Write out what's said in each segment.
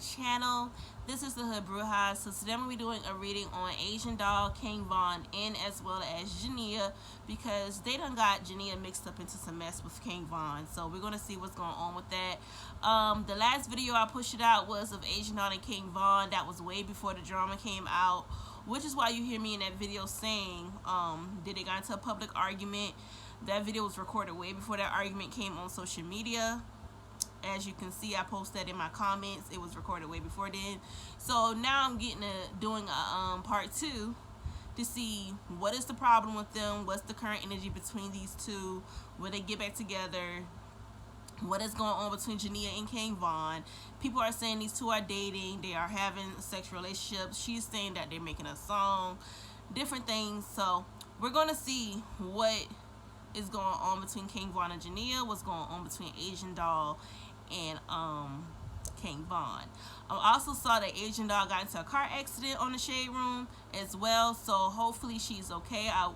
channel. This is the Hood Bruja. So today I'm going to be doing a reading on Asian Doll, King Von, and as well as Jania, because they done got Jania mixed up into some mess with King Von. So we're going to see what's going on with that. The last video I pushed it out was of Asian Doll and King Von. That was way before the drama came out, which is why you hear me in that video saying that they got into a public argument. That video was recorded way before that argument came on social media. As you can see, I posted that in my comments. It was recorded way before then. So now I'm doing a part 2 to see what is the problem with them, what's the current energy between these two, will they get back together, what is going on between Jania and King Von. People are saying these two are dating, they are having sexual relationships. She's saying that they're making a song, different things. So we're gonna see what is going on between King Von and Jania, what's going on between Asian Doll and King Von. I also saw that Asian Doll got into a car accident on the Shade Room as well, so hopefully she's okay. I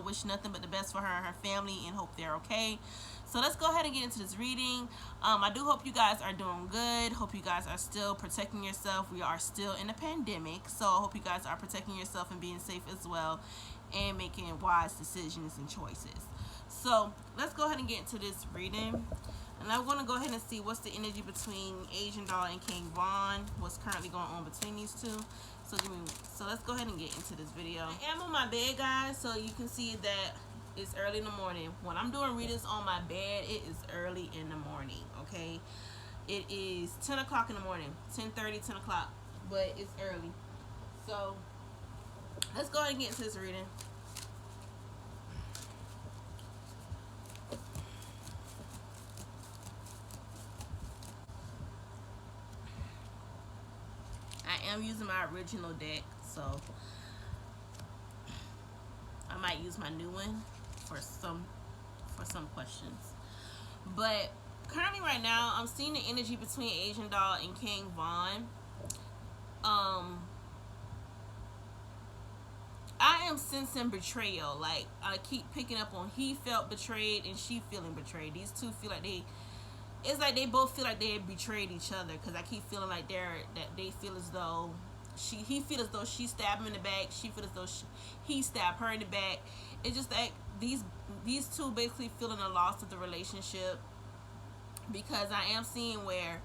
wish nothing but the best for her and her family and hope they're okay. So let's go ahead and get into this reading. I do hope you guys are doing good. Hope you guys are still protecting yourself. We are still in a pandemic, so I hope you guys are protecting yourself and being safe as well and making wise decisions and choices. So let's go ahead and get into this reading. And I'm going to go ahead and see what's the energy between Asian Doll and King Von, what's currently going on between these two. So let's go ahead and get into this video. I am on my bed, guys, so you can see that it's early in the morning. When I'm doing readings on my bed, it is early in the morning, okay? It is 10 o'clock in the morning, 10:30, 10 o'clock, but it's early. So let's go ahead and get into this reading. I am using my original deck, so I might use my new one for some questions. But currently right now I'm seeing the energy between Asian Doll and King Von. I am sensing betrayal. Like, I keep picking up on he felt betrayed and she feeling betrayed. These two feel like it's like they both feel like they betrayed each other, because I keep feeling like they feel as though he feels as though she stabbed him in the back, she feels as though he stabbed her in the back. It's just like these two basically feeling the loss of the relationship, because I am seeing where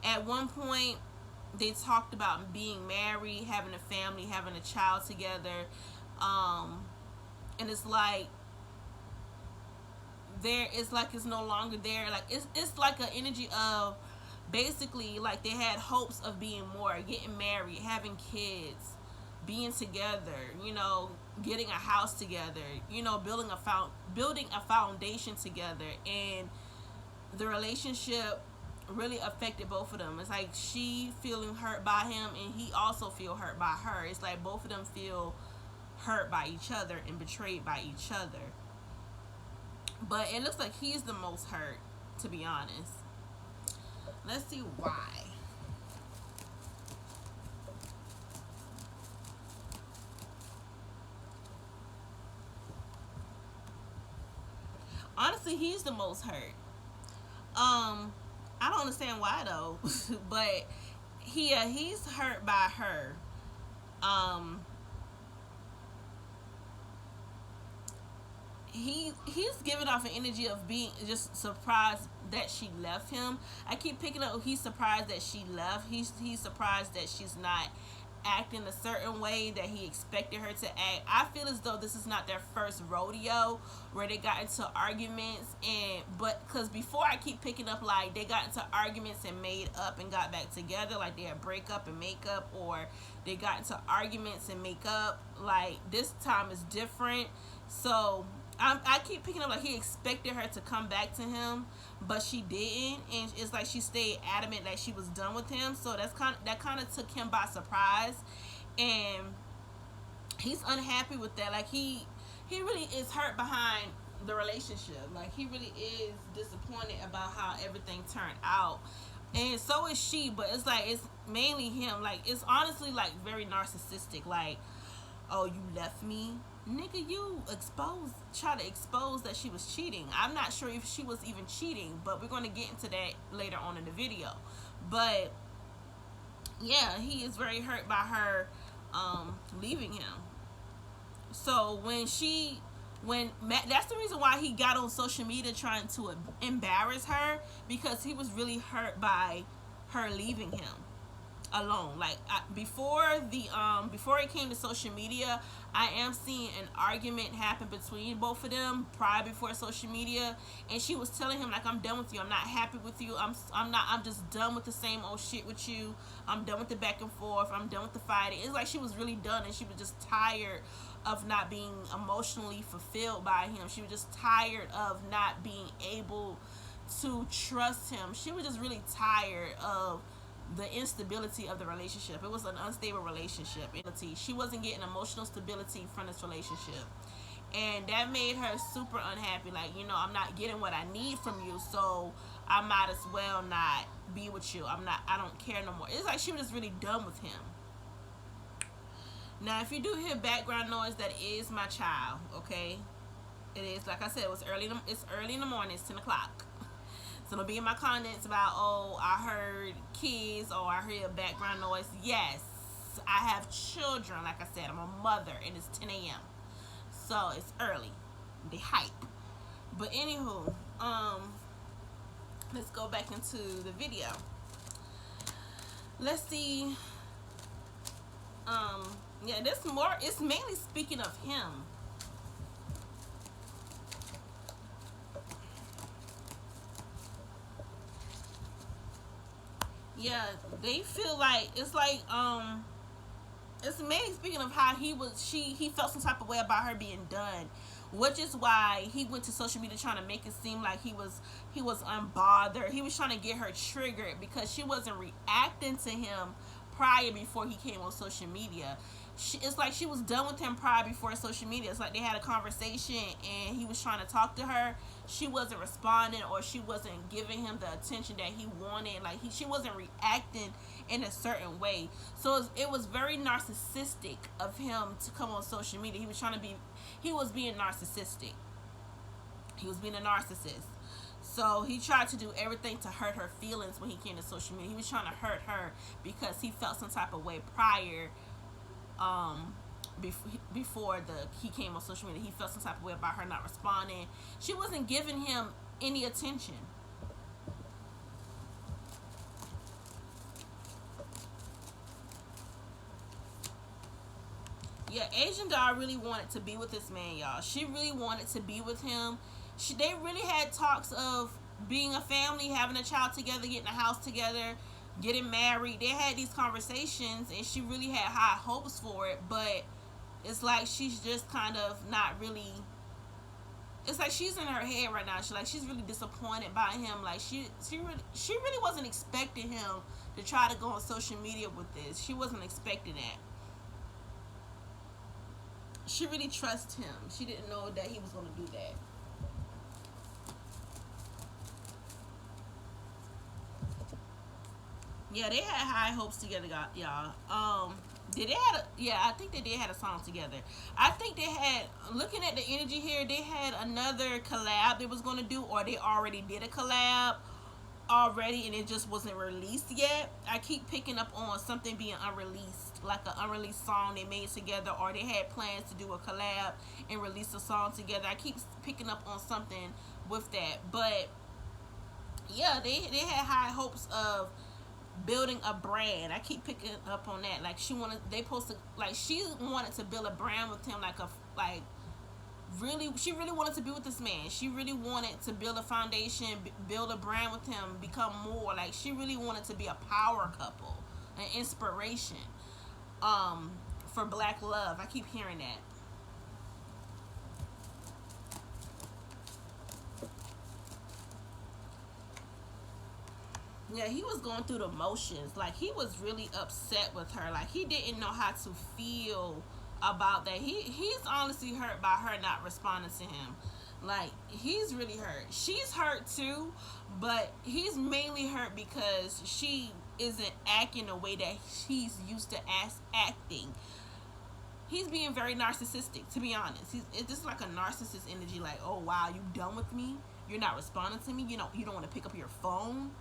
at one point they talked about being married, having a family, having a child together, and it's like it's no longer there. Like it's like an energy of basically like they had hopes of being more, getting married, having kids, being together, getting a house together, building a foundation together, and the relationship really affected both of them. It's like she feeling hurt by him and he also feel hurt by her. It's like both of them feel hurt by each other and betrayed by each other. But it looks like he's the most hurt, to be honest. Let's see why. Honestly, he's the most hurt. I don't understand why though, but he's hurt by her. He's giving off an energy of being just surprised that she left him. I keep picking up he's surprised that she left. He's surprised that she's not acting a certain way that he expected her to act. I feel as though this is not their first rodeo where they got into arguments, but because before I keep picking up like they got into arguments and made up and got back together, like they had breakup and makeup, or they got into arguments and make up. Like this time is different. So I keep picking up like he expected her to come back to him, but she didn't, and it's like she stayed adamant that she was done with him. So that kind of took him by surprise, and he's unhappy with that. Like he really is hurt behind the relationship. Like he really is disappointed about how everything turned out, and so is she. But it's like it's mainly him. Like it's honestly like very narcissistic. Like, oh, you left me, nigga, you try to expose that she was cheating. I'm not sure if she was even cheating, but we're going to get into that later on in the video. But Yeah, he is very hurt by her leaving him. So that's the reason why he got on social media trying to embarrass her, because he was really hurt by her leaving him alone. Like before it came to social media, I am seeing an argument happen between both of them prior before social media, and she was telling him like, I'm done with you. I'm not happy with you. I'm just done with the same old shit with you. I'm done with the back and forth. I'm done with the fighting. It's like she was really done, and she was just tired of not being emotionally fulfilled by him. She was just tired of not being able to trust him. She was just really tired of the instability of the relationship. It was an unstable relationship. She wasn't getting emotional stability from this relationship. And that made her super unhappy. Like, I'm not getting what I need from you, so I might as well not be with you. I don't care no more. It's like she was just really done with him. Now, if you do hear background noise, that is my child, okay? It is, like I said, it's early in the morning. It's 10 o'clock. So don't be in my comments about, oh, I heard kids or I heard background noise. Yes, I have children. Like I said, I'm a mother, and it's 10 a.m. So it's early. They hype. But anywho, let's go back into the video. Let's see. Yeah, it's mainly speaking of him. Yeah, they feel like it's mainly speaking of how he felt some type of way about her being done, which is why he went to social media trying to make it seem like he was unbothered. He was trying to get her triggered because she wasn't reacting to him prior before he came on social media. It's like she was done with him prior before social media. It's like they had a conversation and he was trying to talk to her. She wasn't responding, or she wasn't giving him the attention that he wanted. Like she wasn't reacting in a certain way. So it was very narcissistic of him to come on social media. He was being narcissistic. He was being a narcissist. So he tried to do everything to hurt her feelings when he came to social media. He was trying to hurt her because he felt some type of way prior, before he came on social media. He felt some type of way about her not responding. She wasn't giving him any attention. Yeah, Asian doll really wanted to be with this man, y'all. She really wanted to be with him. They really had talks of being a family, having a child together, getting a house together, getting married. They had these conversations, and she really had high hopes for it, but it's like she's just kind of not really. It's like she's in her head right now. She's really disappointed by him. Like she really wasn't expecting him to try to go on social media with this. She wasn't expecting that. She really trusts him. She didn't know that he was going to do that. Yeah, they had high hopes together, y'all. I think they did had a song together. I think they had, looking at the energy here, they had another collab they was going to do, or they already did a collab already, and it just wasn't released yet. I keep picking up on something being unreleased, like an unreleased song they made together, or they had plans to do a collab and release a song together. I keep picking up on something with that. But yeah, they had high hopes of building a brand. I keep picking up on that. Like she wanted to build a brand with him, she really wanted to be with this man. She really wanted to build a foundation, build a brand with him, become more. Like she really wanted to be a power couple, an inspiration for black love. I keep hearing that. Yeah, he was going through the motions. Like he was really upset with her. Like he didn't know how to feel about that. He's honestly hurt by her not responding to him. Like he's really hurt. She's hurt too, but he's mainly hurt because she isn't acting the way that he's used to acting. He's being very narcissistic, to be honest. It's just like a narcissist energy. Like, oh wow, you done with me? You're not responding to me. You don't want to pick up your phone.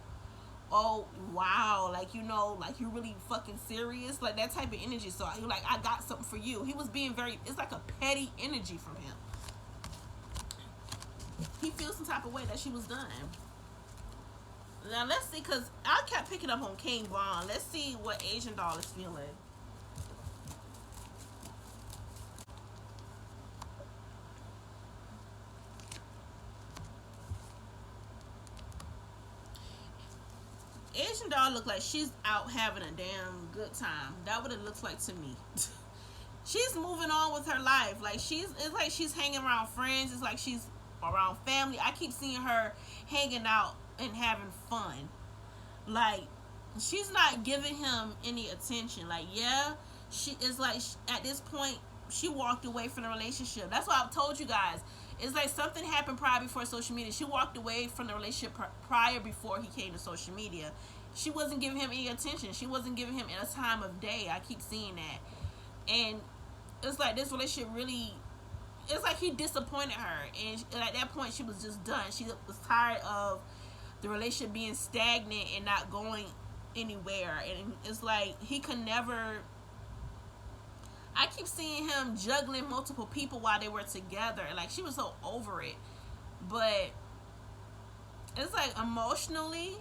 oh wow, like, you know, like, you really fucking serious, like that type of energy. So he like, I got something for you. He was being very, it's like a petty energy from him. He feels some type of way that she was done. Now let's see, because I kept picking up on King Von. Let's see what Asian Doll is feeling. Asian Doll look like she's out having a damn good time. That what it looks like to me. She's moving on with her life. Like, it's like she's hanging around friends. It's like she's around family. I keep seeing her hanging out and having fun. Like, she's not giving him any attention. Like, yeah, she is like, at this point, she walked away from the relationship. That's why I've told you guys. It's like something happened prior before social media. She walked away from the relationship prior before he came to social media. She wasn't giving him any attention. She wasn't giving him a time of day. I keep seeing that. And it's like this relationship really, it's like he disappointed her. And at that point, she was just done. She was tired of the relationship being stagnant and not going anywhere. And it's like he could never, I keep seeing him juggling multiple people while they were together. Like, she was so over it. But it's like emotionally,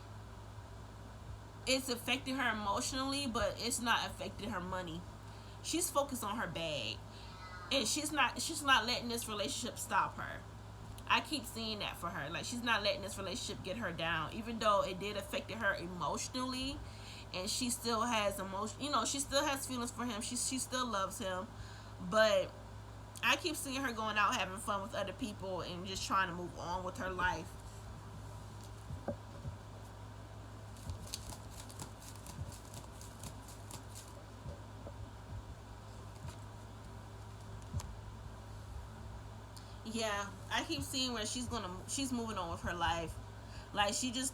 it's affecting her emotionally, but it's not affecting her money. She's focused on her bag, and she's not letting this relationship stop her. I keep seeing that for her. Like, she's not letting this relationship get her down, even though it did affect her emotionally. And she still has emotion, you know, she still has feelings for him. She still loves him. But I keep seeing her going out having fun with other people and just trying to move on with her life. Yeah, I keep seeing where she's moving on with her life. Like, she just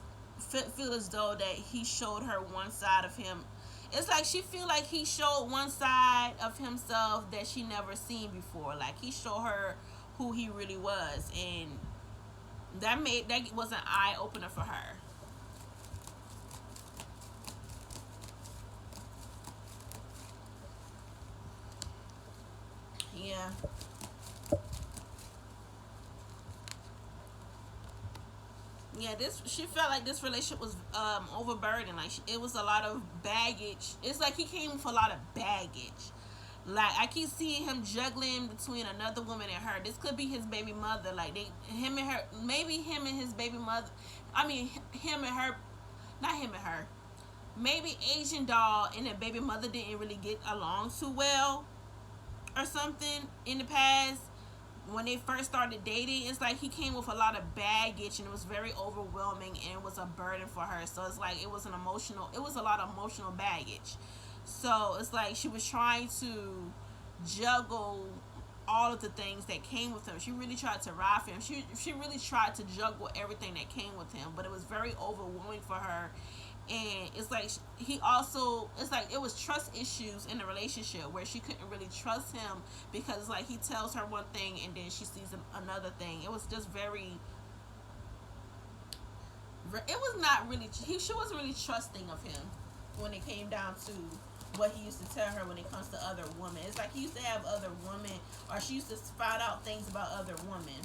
feel as though that he showed her one side of him. It's like she feel like he showed one side of himself that she never seen before. Like, he showed her who he really was, and that was an eye opener for her. Yeah. Yeah, this she felt like this relationship was overburdened. Like, it was a lot of baggage. It's like he came with a lot of baggage. Like, I keep seeing him juggling between another woman and her. This could be his baby mother. Like, him and her, maybe him and his baby mother. I mean, him and her, not him and her. Maybe Asian Doll and the baby mother didn't really get along too well, or something in the past. When they first started dating, it's like he came with a lot of baggage, and it was very overwhelming, and it was a burden for her. So it's like it was a lot of emotional baggage. So it's like she was trying to juggle all of the things that came with him. She really tried to ride for him. She really tried to juggle everything that came with him, but it was very overwhelming for her. And it's like he also, it's like it was trust issues in the relationship where she couldn't really trust him, because it's like he tells her one thing and then she sees another thing. It was just very, it was not really, she wasn't really trusting of him when it came down to what he used to tell her when it comes to other women. It's like he used to have other women, or she used to find out things about other women.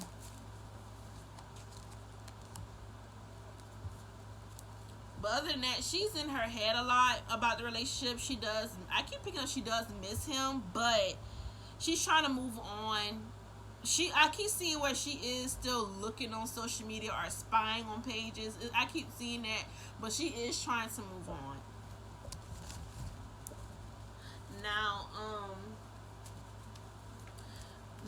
But other than that, she's in her head a lot about the relationship. She does, I keep picking up, she does miss him, but she's trying to move on. I keep seeing where she is still looking on social media or spying on pages. I keep seeing that, but she is trying to move on. Now,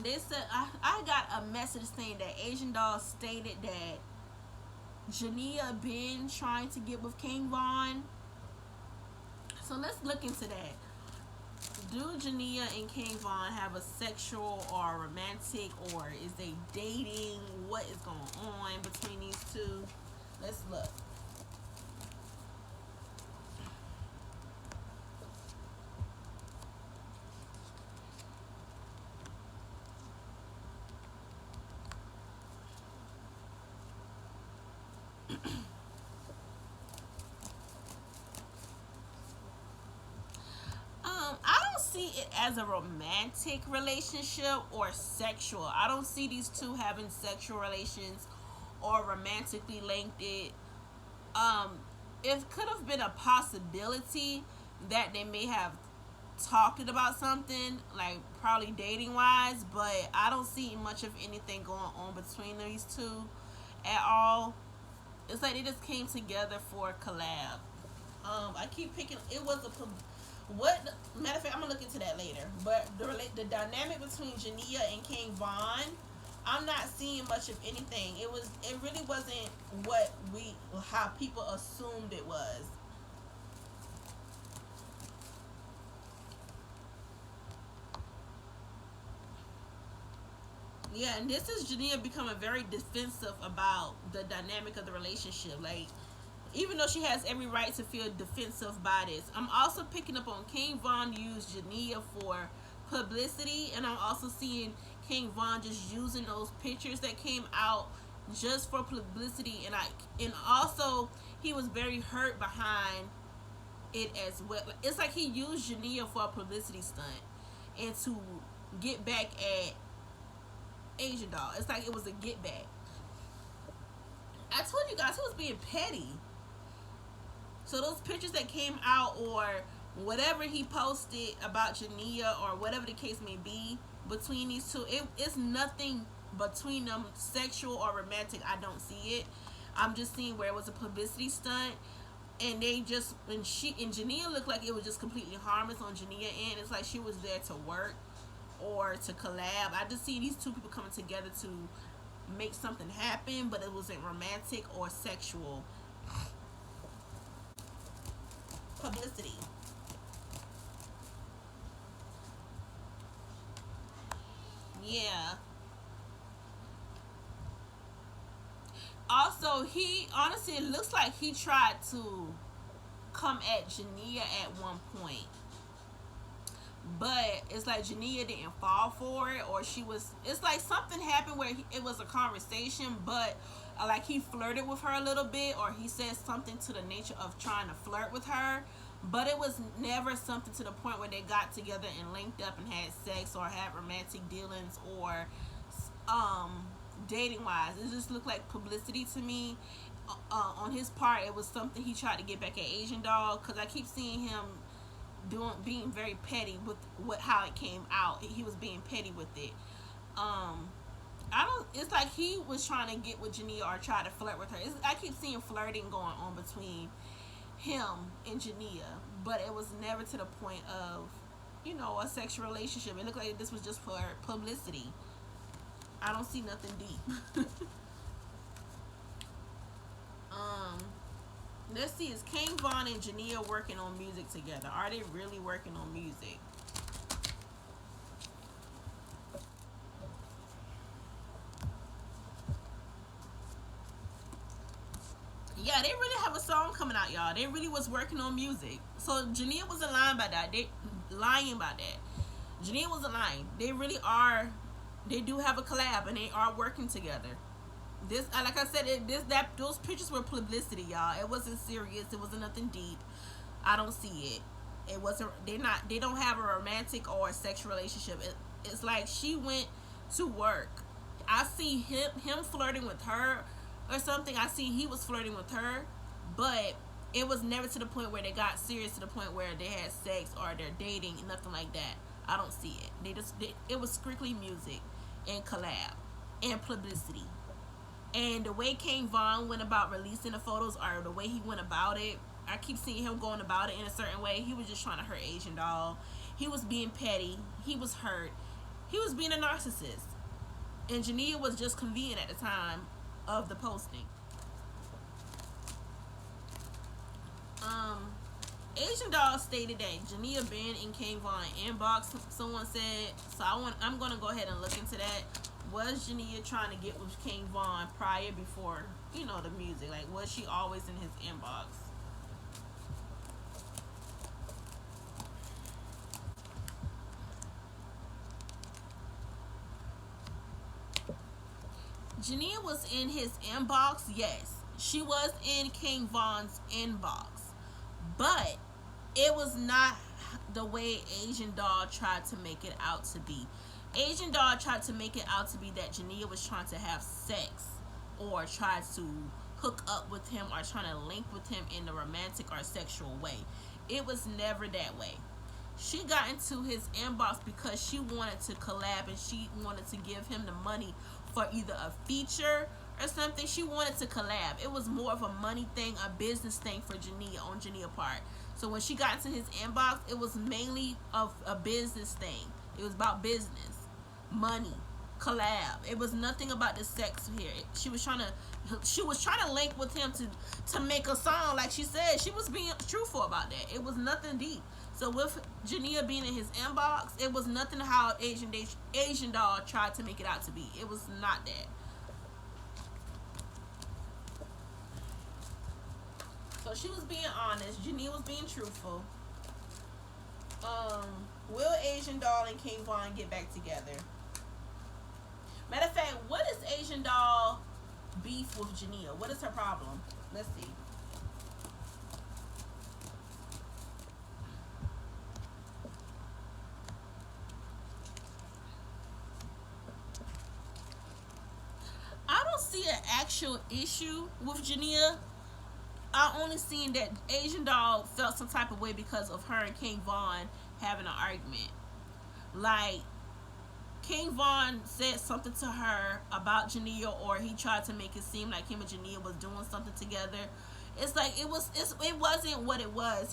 they said, I got a message saying that Asian Doll stated that Jania been trying to get with King Von. So let's look into that. Do Jania and King Von have a sexual or romantic, or is they dating? What is going on between these two? Let's look. see it as a romantic relationship or sexual. I don't see these two having sexual relations or romantically linked it. Um, it could have been a possibility that they may have talked about something, like probably dating wise, but I don't see much of anything going on between these two at all. It's like they just came together for a collab. I keep picking. It was a what matter of fact. I'm gonna look into that later. But the dynamic between Jania and King Von, I'm not seeing much of anything. It really wasn't what we how people assumed it was. Yeah, and this is Jania becoming very defensive about the dynamic of the relationship. Like, even though she has every right to feel defensive by this, I'm also picking up on King Von used Jania for publicity, and I'm also seeing King Von just using those pictures that came out just for publicity, and also he was very hurt behind it as well. It's like he used Jania for a publicity stunt and to get back at Asian Doll. It's like it was a get back. I told you guys he was being petty. So those pictures that came out or whatever he posted about Jania or whatever the case may be between these two, it's nothing between them sexual or romantic. I don't see it. I'm just seeing where it was a publicity stunt, and they just and Jania looked like it was just completely harmless on Jania end. It's like she was there to work or to collab. I just see these two people coming together to make something happen, but it wasn't romantic or sexual. Publicity. Yeah. Also, he honestly, it looks like he tried to come at Jania at one point, but it's like Jania didn't fall for it, or she was. It's like something happened where it was a conversation, but like he flirted with her a little bit, or he said something to the nature of trying to flirt with her, but it was never something to the point where they got together and linked up and had sex or had romantic dealings or dating wise. It just looked like publicity to me. On his part, it was something he tried to get back at Asian Doll, because I keep seeing him being very petty with how it came out. He was being petty with it. I don't. It's like he was trying to get with Jania or try to flirt with her. I keep seeing flirting going on between him and Jania, but it was never to the point of, a sexual relationship. It looked like this was just for publicity. I don't see nothing deep. Let's see. Is King Von and Jania working on music together? Are they really working on music? Yeah, they really have a song coming out, y'all. They really was working on music. So Jania wasn't lying about that. They lying about that. Jania wasn't lying. They really are. They do have a collab, and they are working together. This, like I said, those pictures were publicity, y'all. It wasn't serious. It wasn't nothing deep. I don't see it. It wasn't. They don't have a romantic or a sexual relationship. It's like she went to work. I see him flirting with her or something. I see he was flirting with her, but it was never to the point where they got serious, to the point where they had sex or they're dating, nothing like that. I don't see it. It was strictly music and collab and publicity. And the way King Von went about releasing the photos, or the way he went about it, I keep seeing him going about it in a certain way. He was just trying to hurt Asian Doll. He was being petty. He was hurt. He was being a narcissist. And Jania was just convenient at the time of the posting. Asian Doll stated that Jania been in King Von inbox. Someone said, so I'm gonna go ahead and look into that. Was Jania trying to get with King Von prior, before the music? Like, was she always in his inbox? Jania was in his inbox, yes. She was in King Von's inbox. But it was not the way Asian Doll tried to make it out to be. Asian Doll tried to make it out to be that Jania was trying to have sex or tried to hook up with him or trying to link with him in a romantic or sexual way. It was never that way. She got into his inbox because she wanted to collab and she wanted to give him the money for either a feature or something. She wanted to collab. It was more of a money thing, a business thing for Jania on Jania's part. So when she got into his inbox, it was mainly of a business thing. It was about business, money, collab. It was nothing about the sex here. She was trying to link with him to make a song, like she said. She was being truthful about that. It was nothing deep. So with Jania being in his inbox, it was nothing how Asian Doll tried to make it out to be. It was not that. So she was being honest. Jania was being truthful. Will Asian Doll and King Von get back together? Matter of fact, what is Asian Doll beef with Jania? What is her problem? Let's see. I don't see an actual issue with Jania. I only seen that Asian Doll felt some type of way because of her and King Von having an argument. Like, King Von said something to her about Jania, or he tried to make it seem like him and Jania was doing something together. It's like it wasn't what it was.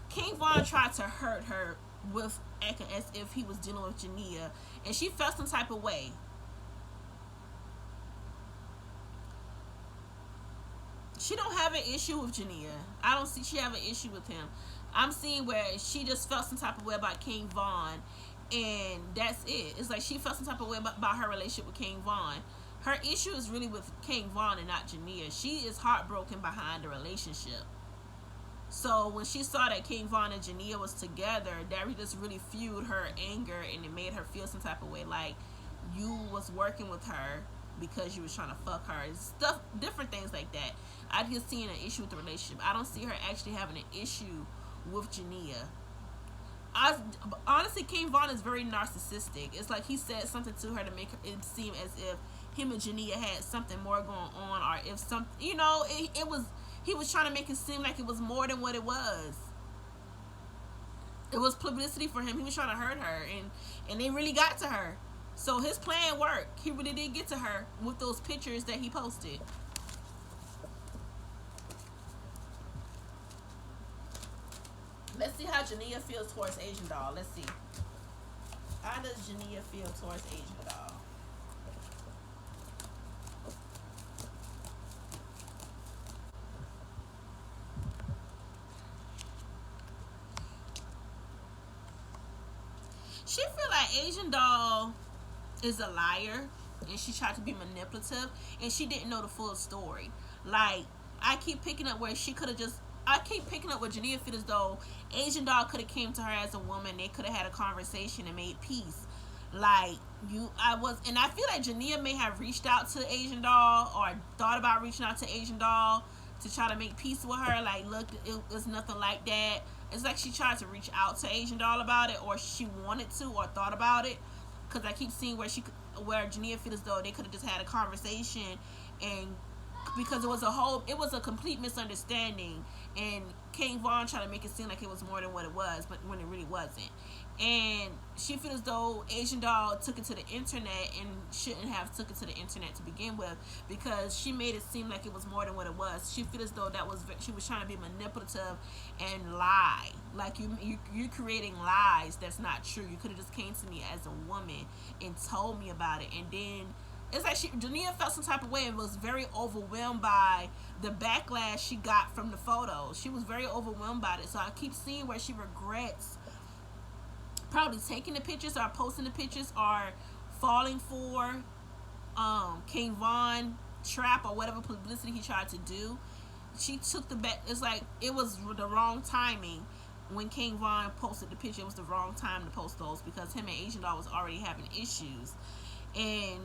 King Von tried to hurt her with acting as if he was dealing with Jania, and she felt some type of way. She don't have an issue with Jania. I don't see she have an issue with him. I'm seeing where she just felt some type of way about King Von, and that's it. It's like she felt some type of way about her relationship with King Von. Her issue is really with King Von and not Jania. She is heartbroken behind the relationship. So when she saw that King Von and Jania was together, that just really fueled her anger, and it made her feel some type of way, like you was working with her because you was trying to fuck her. Stuff, different things like that. I just seen an issue with the relationship. I don't see her actually having an issue with Jania. Honestly, King Von is very narcissistic. It's like he said something to her to make it seem as if him and Jania had something more going on, or if some, he was trying to make it seem like it was more than what it was. It was publicity for him. He was trying to hurt her, and they really got to her. So his plan worked. He really did get to her with those pictures that he posted. Let's see how Jania feels towards Asian Doll. Let's see. How does Jania feel towards Asian Doll? She feel like Asian Doll is a liar, and she tried to be manipulative, and she didn't know the full story. Like, I keep picking up where she could have just, I keep picking up where Jania feel as though Asian Doll could have came to her as a woman. They could have had a conversation and made peace. Like, and I feel like Jania may have reached out to Asian Doll, or thought about reaching out to Asian Doll to try to make peace with her. Like, look, it's nothing like that. It's like she tried to reach out to Asian Doll about it, or she wanted to, or thought about it. Because I keep seeing where Jania feels as though they could have just had a conversation, and because it was a complete misunderstanding, and King Von tried to make it seem like it was more than what it was, but when it really wasn't. And she feels as though Asian Doll took it to the internet and shouldn't have took it to the internet to begin with, because she made it seem like it was more than what it was. She feels as though she was trying to be manipulative and lie. Like, you're creating lies that's not true. You could have just came to me as a woman and told me about it. And then it's like Jania felt some type of way and was very overwhelmed by the backlash she got from the photos. She was very overwhelmed by it. So I keep seeing where she regrets probably taking the pictures, or posting the pictures, or falling for King Von trap, or whatever publicity he tried to do. She took it's like it was the wrong timing. When King Von posted the picture, it was the wrong time to post those, because him and Asian Doll was already having issues. And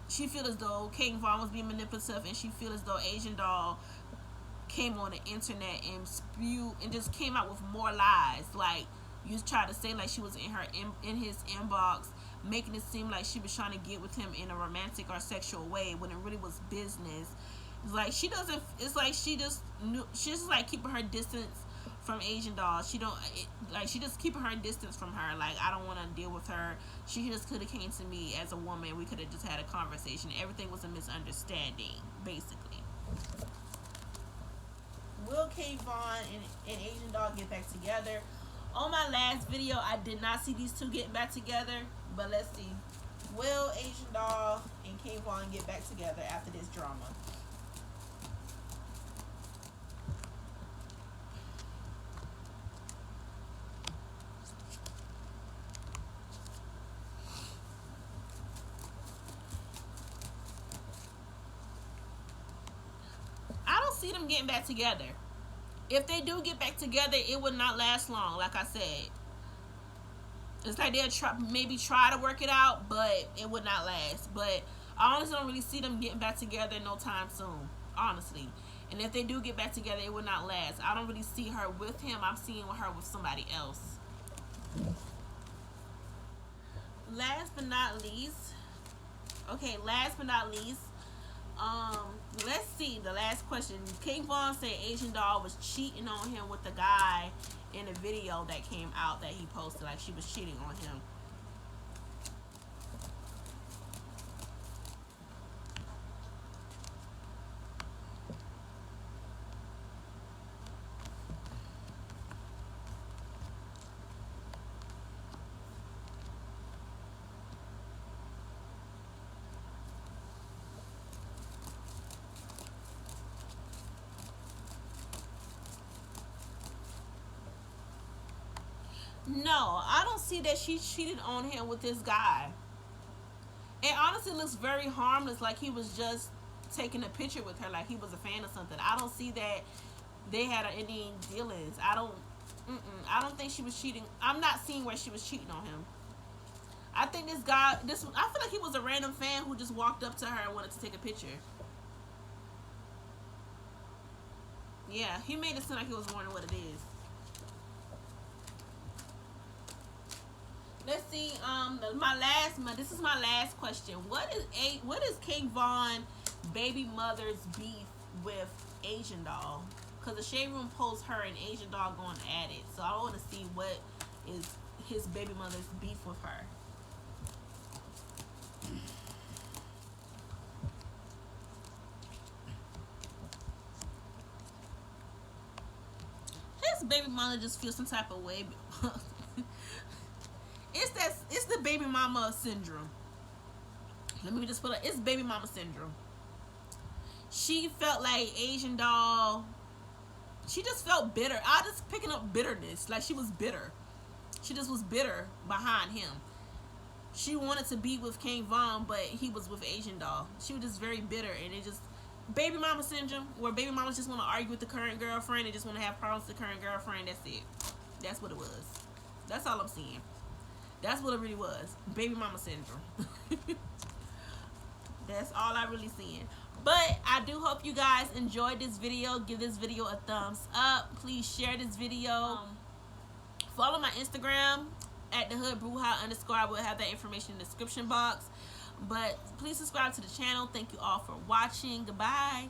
she feel as though King Von was being manipulative, and she feel as though Asian Doll came on the internet and spewed and just came out with more lies. Like, you tried to say like she was in his inbox, making it seem like she was trying to get with him in a romantic or sexual way when it really was business. It's like she doesn't. It's like she just knew. She's just like keeping her distance from Asian doll. She don't like. She just keeping her distance from her. Like, I don't want to deal with her. She just could have came to me as a woman. We could have just had a conversation. Everything was a misunderstanding, basically. Will King Von and Asian doll get back together? On my last video, I did not see these two getting back together, but let's see. Will Asian doll and King Von get back together after this drama? I don't see them getting back together. If they do get back together, it would not last long. Like I said, it's like they'll maybe try to work it out, but it would not last. But I honestly don't really see them getting back together no time soon, honestly. And if they do get back together, it would not last. I don't really see her with him. I'm seeing her with somebody else. Last but not least, let's see, the last question. King Von said Asian doll was cheating on him with the guy in a video that came out that he posted, like she was cheating on him. No, I don't see that she cheated on him with this guy. It honestly looks very harmless, like he was just taking a picture with her, like he was a fan or something. I don't see that they had any dealings. I don't think she was cheating. I'm not seeing where she was cheating on him. I think this guy, I feel like he was a random fan who just walked up to her and wanted to take a picture. Yeah, he made it seem like he was wondering what it is. Let's see. This is my last question. What is King Von baby mother's beef with Asian doll? Because the Shade Room posts her and Asian doll going at it. So I want to see what is his baby mother's beef with her. His baby mother just feels some type of way. It's the baby mama syndrome. Let me just put it. It's baby mama syndrome. She felt like Asian doll. She just felt bitter. I just picking up bitterness. Like she was bitter. She just was bitter behind him. She wanted to be with King Von, but he was with Asian doll. She was just very bitter, and it just baby mama syndrome, where baby mamas just want to argue with the current girlfriend and just want to have problems with the current girlfriend. That's it. That's what it was. That's all I'm seeing. That's what it really was. Baby mama syndrome. That's all I really seeing. But I do hope you guys enjoyed this video. Give this video a thumbs up. Please share this video. Follow my Instagram at @thehoodbruja_. I will have that information in the description box. But please subscribe to the channel. Thank you all for watching. Goodbye.